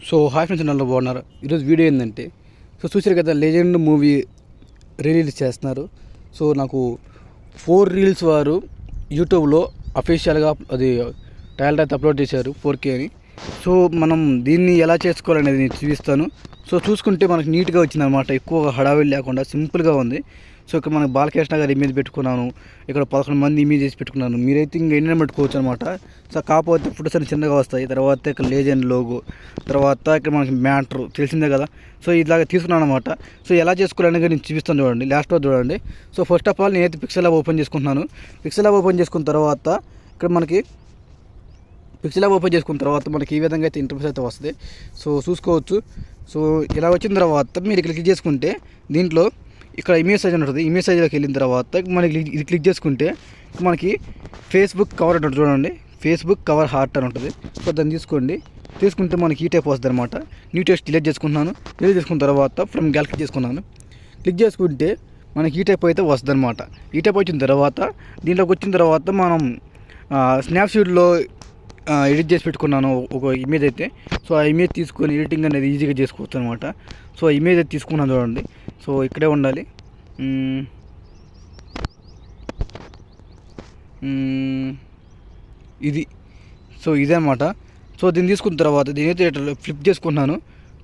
So hi friends, నన్ను బాగున్నారు. ఈరోజు వీడియో ఏంటంటే, చూసారు కదా, లెజెండ్ మూవీ రిలీజ్ చేస్తున్నారు. సో నాకు 4 రీల్స్ వారు యూట్యూబ్లో అఫీషియల్గా అది ట్రయల్ అయితే అప్లోడ్ చేశారు 4K అని. సో మనం దీన్ని ఎలా చేసుకోవాలనేది నేను చూపిస్తాను. సో చూసుకుంటే మనకు నీట్గా వచ్చిందనమాట, ఎక్కువ హడావిడి లేకుండా సింపుల్గా ఉంది. సో ఇక్కడ మనకు బాలకృష్ణ గారి ఇమేజ్ పెట్టుకున్నాను, ఇక్కడ 11 మంది ఇమేజెస్ పెట్టుకున్నాను. మీరైతే ఇంకా ఎన్నైనా పెట్టుకోవచ్చు అనమాట. సో కాకపోతే ఫొటోస్ అన్ని చిన్నగా వస్తాయి. తర్వాత ఇక్కడ లేజెండ్ లోగో, తర్వాత ఇక్కడ మనకి మ్యాటర్ తెలిసిందే కదా. సో ఇలాగ తీసుకున్నాను అనమాట. సో ఎలా చేసుకోవాలనేది నేను చూపిస్తాను, చూడండి, లాస్ట్లో చూడండి. సో ఫస్ట్ ఆఫ్ ఆల్ నేనైతే పిక్సెల్ ల్యాబ్ ఓపెన్ చేసుకుంటున్నాను. పిక్సెల్ ల్యాబ్ ఓపెన్ చేసుకున్న తర్వాత ఇక్కడ మనకి పిక్సెల్ ల్యాబ్ ఓపెన్ చేసుకున్న తర్వాత మనకి ఈ విధంగా అయితే ఇంటర్ఫేస్ అయితే వస్తుంది. సో చూసుకోవచ్చు. సో ఇలా వచ్చిన తర్వాత మీరు ఇక్కడ క్లిక్ చేసుకుంటే దీంట్లో ఇక్కడ ఇమేజ్ సైజ్ ఉంటుంది. ఇమేజ్ సైజ్లోకి వెళ్ళిన తర్వాత మనకి ఇది క్లిక్ చేసుకుంటే మనకి ఫేస్బుక్ కవర్ ఉంటుంది, చూడండి, ఫేస్బుక్ కవర్ హార్ట్ అని ఉంటుంది. సో దాన్ని తీసుకుంటే మనకి ఈ టైప్ వస్తుంది అనమాట. న్యూ టెక్స్ట్ డిలీట్ చేసుకుంటున్నాను. డిలీట్ చేసుకున్న తర్వాత ఫ్రమ్ గ్యాలరీ చేసుకున్నాను. క్లిక్ చేసుకుంటే మనకి ఈ టైప్ అయితే వస్తుంది అనమాట. ఈ టైప్ వచ్చిన తర్వాత దీంట్లోకి వచ్చిన తర్వాత మనం స్నాప్సీడ్లో ఎడిట్ చేసి పెట్టుకున్నాను ఒక ఇమేజ్ అయితే. సో ఆ ఇమేజ్ తీసుకొని ఎడిటింగ్ అనేది ఈజీగా చేసుకోవచ్చు అనమాట. సో ఆ ఇమేజ్ అయితే తీసుకున్నాను, చూడండి. సో ఇక్కడే ఉండాలి. ఇది సో ఇదే అనమాట. సో దీన్ని తీసుకున్న తర్వాత దీనైతే ఫ్లిప్ చేసుకున్నాను.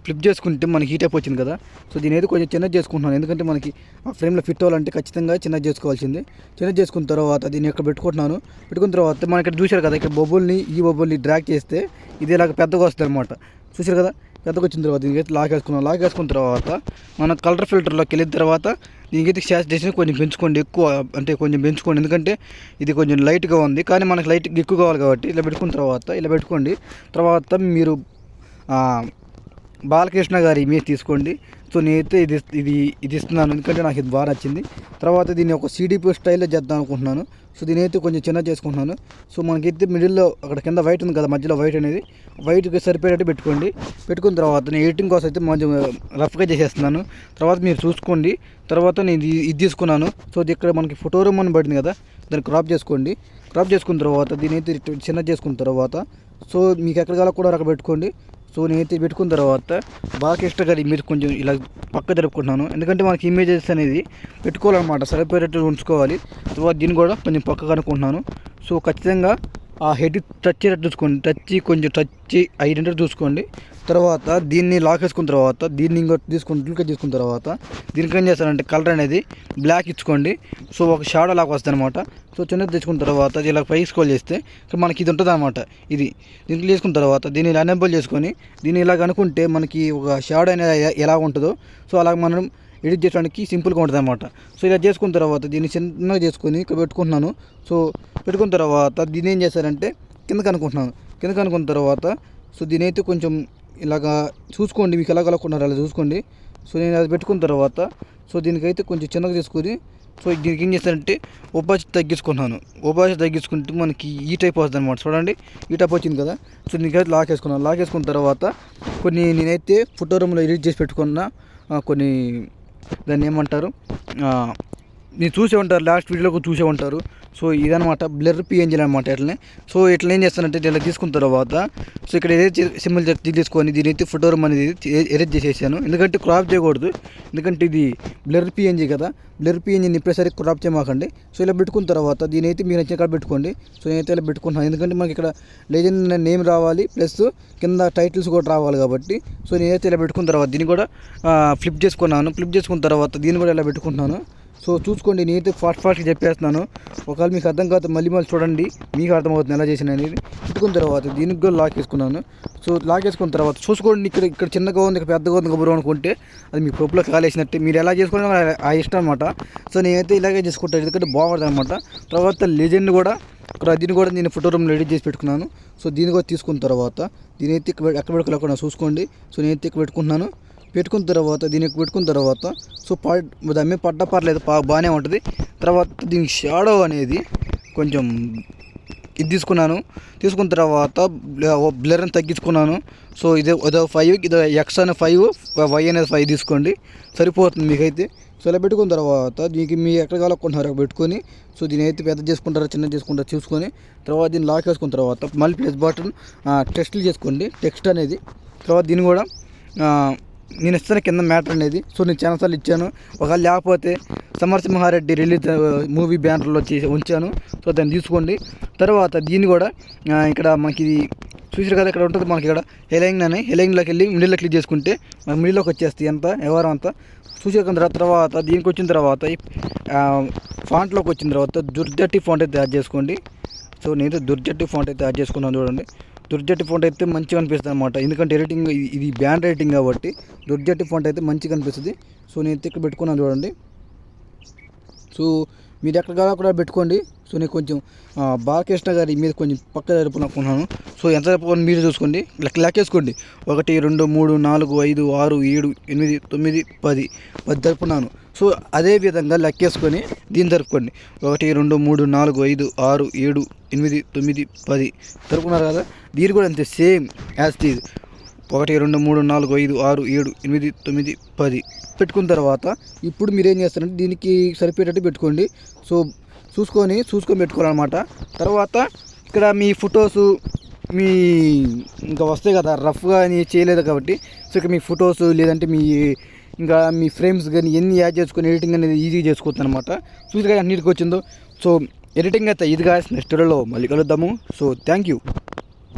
ఫ్లిప్ చేసుకుంటే మనకి ఈ టైప్ వచ్చింది కదా. సో దీని అయితే కొంచెం చిన్నది చేసుకుంటున్నాను, ఎందుకంటే మనకి ఆ ఫ్రేమ్లో ఫిట్ అవ్వాలంటే ఖచ్చితంగా చిన్నది చేసుకోవాల్సింది. చిన్నది చేసుకున్న తర్వాత దీన్ని ఇక్కడ పెట్టుకుంటున్నాను. పెట్టుకున్న తర్వాత మనం ఇక్కడ చూశారు కదా, ఇక్కడ ఈ బొబ్బుల్ని డ్రాగ్ చేస్తే ఇది ఇలాగ పెద్దగా వస్తుంది అనమాట. చూశారు కదా, పెద్దగా వచ్చిన తర్వాత దీనికైతే లాక్ వేసుకున్న తర్వాత మన కలర్ ఫిల్టర్లోకి వెళ్ళిన తర్వాత దీనికైతే శాచురేషన్ కొంచెం పెంచుకోండి, ఎక్కువ అంటే కొంచెం పెంచుకోండి, ఎందుకంటే ఇది కొంచెం లైట్గా ఉంది, కానీ మనకి లైట్ ఎక్కువ కావాలి కాబట్టి ఇలా పెట్టుకున్న తర్వాత ఇలా పెట్టుకోండి. తర్వాత మీరు బాలకృష్ణ గారి ఇమేజ్ తీసుకోండి. సో నేనైతే ఇది ఇస్తున్నాను, ఎందుకంటే నాకు ఇది బాగా నచ్చింది. తర్వాత దీన్ని ఒక CDP స్టైల్లో చేద్దాం అనుకుంటున్నాను. సో దీనైతే కొంచెం చిన్న చేసుకుంటున్నాను. సో మనకైతే మిడిల్లో అక్కడ కింద వైట్ ఉంది కదా, మధ్యలో వైట్ అనేది వైట్కి సరిపోయేటట్టు పెట్టుకున్న తర్వాత నేను ఎడిటింగ్ కోసం అయితే కొంచెం రఫ్గా చేసేస్తున్నాను. తర్వాత మీరు చూసుకోండి. తర్వాత నేను ఇది తీసుకున్నాను. సో ఇక్కడ మనకి ఫోటో రూమ్ అని పడింది కదా, దాన్ని క్రాప్ చేసుకోండి. క్రాప్ చేసుకున్న తర్వాత దీనైతే చిన్న చేసుకున్న తర్వాత సో మీకు ఎక్కడ కావాలో కూడా అక్కడ పెట్టుకోండి. సో నేనైతే పెట్టుకున్న తర్వాత బాలకృష్ణ గారి ఇమేజ్ కొంచెం ఇలా పక్క జరుపుకుంటున్నాను, ఎందుకంటే మనకి ఇమేజెస్ అనేది పెట్టుకోవాలన్నమాట, సరిపోయేటట్టు ఉంచుకోవాలి. తర్వాత దీన్ని కూడా కొంచెం పక్కగా అనుకుంటున్నాను. సో ఖచ్చితంగా ఆ హెడ్ టచ్ అయ్యేటట్టు చూసుకోండి, కొంచెం టచ్ అయ్యేటట్టు చూసుకోండి. తర్వాత దీన్ని లాక్ వేసుకున్న తర్వాత దీన్ని ఇంకోటి తీసుకున్న తర్వాత దీనికి ఏం చేస్తారంటే కలర్ అనేది బ్లాక్ ఇచ్చుకోండి. సో ఒక షాడో లాగా వస్తుంది అనమాట. సో చిన్నది తెచ్చుకున్న తర్వాత ఇలా పై స్క్రోల్ చేస్తే ఇక్కడ మనకి ఇది ఉంటుంది అనమాట. దీనికి తీసుకున్న తర్వాత దీన్ని ఇలా ఎనేబుల్ చేసుకొని దీన్ని ఇలాగ అనుకుంటే మనకి ఒక షాడో అనేది ఎలా ఉంటుందో సో అలాగ మనం ఎడిట్ చేయడానికి సింపుల్గా ఉంటుంది అనమాట. సో ఇలా చేసుకున్న తర్వాత దీన్ని చిన్నగా చేసుకొని ఇక్కడ పెట్టుకుంటున్నాను. సో పెట్టుకున్న తర్వాత దీన్ని ఏం చేస్తారంటే కిందకి అనుకున్న తర్వాత సో దీని అయితే కొంచెం ఇలాగా చూసుకోండి, మీకు ఎలా కలుపుకున్నారు అలా చూసుకోండి. సో నేను అది పెట్టుకున్న తర్వాత సో దీనికైతే కొంచెం చిన్నగా చేసుకొని సో దీనికి ఏం చేస్తారంటే ఒపాసిటీ తగ్గించుకుంటే మనకి ఈ టైప్ వస్తుంది అనమాట. చూడండి, ఈ టైప్ వచ్చింది కదా. సో దీనికైతే లాక్ వేసుకున్న తర్వాత కొన్ని నేనైతే ఫోటో రూమ్లో ఎడిట్ చేసి పెట్టుకున్న కొన్ని దాన్ని ఏమంటారు, మీరు చూసే ఉంటారు, లాస్ట్ వీడియోలో చూసే ఉంటారు. సో ఇదనమాట బ్లర్ PNG అనమాట. సో ఇట్లా ఏం చేస్తానంటే ఇలా తీసుకున్న తర్వాత సో ఇక్కడ ఏదైతే సింబల్ తీసుకొని దీనైతే ఫోటో రూమ్ అనేది ఎరేజ్ చేసేసాను, ఎందుకంటే క్రాప్ చేయకూడదు, ఎందుకంటే ఇది బ్లర్ PNG కదా. బ్లర్ PNGని ఇప్పుడేసరికి క్రాప్ చేయమాకండి. సో ఇలా పెట్టుకున్న తర్వాత దీనైతే మీరు నచ్చిన కాడ పెట్టుకోండి. సో నేనైతే ఇలా పెట్టుకుంటున్నాను, ఎందుకంటే మనకి ఇక్కడ లెజెండ్ నేమ్ రావాలి, ప్లస్ కింద టైటిల్స్ కూడా రావాలి కాబట్టి. సో నేనైతే ఇలా పెట్టుకున్న తర్వాత దీన్ని కూడా ఫ్లిప్ చేసుకున్న తర్వాత దీన్ని కూడా ఇలా పెట్టుకుంటున్నాను. సో చూసుకోండి, నేనైతే ఫాస్ట్గా చెప్పేస్తున్నాను. ఒకవేళ మీకు అర్థం కాదు మళ్ళీ చూడండి, మీకు అర్థమవుతుంది ఎలా చేసిన అనేది. పెట్టుకున్న తర్వాత దీనికి కూడా లాక్ వేసుకున్నాను. సో లాక్ వేసుకున్న తర్వాత చూసుకోండి, ఇక్కడ చిన్నగా ఉంది, ఇక్కడ పెద్దగా ఉంది కబురు అనుకుంటే అది మీ పప్పులో కాలేసినట్టే. మీరు ఎలా చేసుకోవడం ఆ ఇష్టం అనమాట. సో నేనైతే ఇలాగే చేసుకుంటాను, ఎందుకంటే బాగుంటుంది అనమాట. తర్వాత లెజెండ్ కూడా దీన్ని కూడా నేను ఫోటో రూమ్లో ఎడిట్ చేసి పెట్టుకున్నాను. సో దీన్ని కూడా తీసుకున్న తర్వాత దీనైతే ఎక్కడ పెట్టుకోలేకుండా చూసుకోండి. సో నేనైతే ఇక్కడ పెట్టుకున్న తర్వాత సో దాని మీద పడ్డ పర్లేదు, బాగానే ఉంటుంది. తర్వాత దీనికి షాడో అనేది కొంచెం ఇది తీసుకున్న తర్వాత బ్లర్ అని తగ్గించుకున్నాను. సో ఇదో 5, ఇదో X అనే 5, Y అనేది 5 తీసుకోండి, సరిపోతుంది మీకైతే. సో ఇలా పెట్టుకున్న తర్వాత దీనికి మీ ఎక్కడ కావాలనుకుంటున్నారో పెట్టుకొని సో దీని అయితే పెద్ద చేసుకుంటారో చిన్న చేసుకుంటారో చూసుకొని తర్వాత దీన్ని లాక్ వేసుకున్న తర్వాత మళ్ళీ ప్లస్ బటన్ టెక్స్ట్లు చేసుకోండి, టెక్స్ట్ అనేది. తర్వాత దీన్ని కూడా నేను ఇస్తాను కింద మ్యాటర్ అనేది. సో నేను చాలాసార్లు ఇచ్చాను, ఒకవేళ లేకపోతే సమరసింహారెడ్డి రిలీజ్ మూవీ బ్యానర్లో ఉంచాను. సో దాన్ని తీసుకోండి. తర్వాత దీన్ని కూడా ఇక్కడ మనకి ఇది చూసారు కదా, ఇక్కడ ఉంటుంది మనకి ఇక్కడ హెలైన్ అని, హెలైన్లోకి వెళ్ళి మిడిల్లో క్లిక్ చేసుకుంటే మనకి మిడిల్లోకి వచ్చేస్తాయి ఎంత వ్యవహారం అంతా చూసేకున్న తర్వాత దీనికి వచ్చిన తర్వాత ఫాంట్లోకి వచ్చిన తర్వాత దుర్జట్టి ఫాంట్ అయితే యాడ్ చేసుకోండి. సో నేను దుర్జట్టి ఫాంట్ అయితే యాడ్ చేసుకున్నాను. చూడండి, దుర్జట్టి ఫాంట్ అయితే మంచిగా అనిపిస్తుంది అనమాట, ఎందుకంటే ఎడిటింగ్ ఇది బ్యాండ్ రైటింగ్ కాబట్టి దుర్జట్టి ఫాంట్ అయితే మంచిగా అనిపిస్తుంది. సో నేను ఇక్కడ పెట్టుకున్నాను చూడండి. సో మీరు ఎక్కడ కావాలో కూడా పెట్టుకోండి. సో నేను కొంచెం బాలకృష్ణ గారి మీద కొంచెం పక్క జరుపుకున్నాను. సో ఎంత జరుపుకొని మీరు చూసుకోండి, లెక్కేసుకోండి. 1 2 3 4 5 6 7 8 9 10 జరుపుకున్నాను. సో అదే విధంగా లెక్కేసుకొని దీన్ని జరుపుకోండి. 1 2 3 4 5 6 7 8 9 10 జరుపుకున్నారు కదా. దీని కూడా అంతే, సేమ్ యాజ్ ఇట్ ఈజ్ 1 2 3 4 5 6 7 8 9 10 పెట్టుకున్న తర్వాత ఇప్పుడు మీరు ఏం చేస్తారంటే దీనికి సరిపోయేటట్టు పెట్టుకోండి. సో చూసుకొని పెట్టుకోవాలన్నమాట. తర్వాత ఇక్కడ మీ ఫొటోసు మీ ఇంకా వస్తాయి కదా, రఫ్గా అని చేయలేదు కాబట్టి సో ఇక్కడ మీ ఫొటోస్ లేదంటే మీ ఫ్రేమ్స్ కానీ ఎన్ని యాడ్ చేసుకొని ఎడిటింగ్ అనేది ఈజీగా చేసుకోవచ్చు అనమాట. చూసి అన్నిటికి వచ్చిందో. సో ఎడిటింగ్ అయితే ఇది గాయ్స్, నెక్స్ట్ వీడియోలో మళ్ళీ కలుద్దాము. So thank you.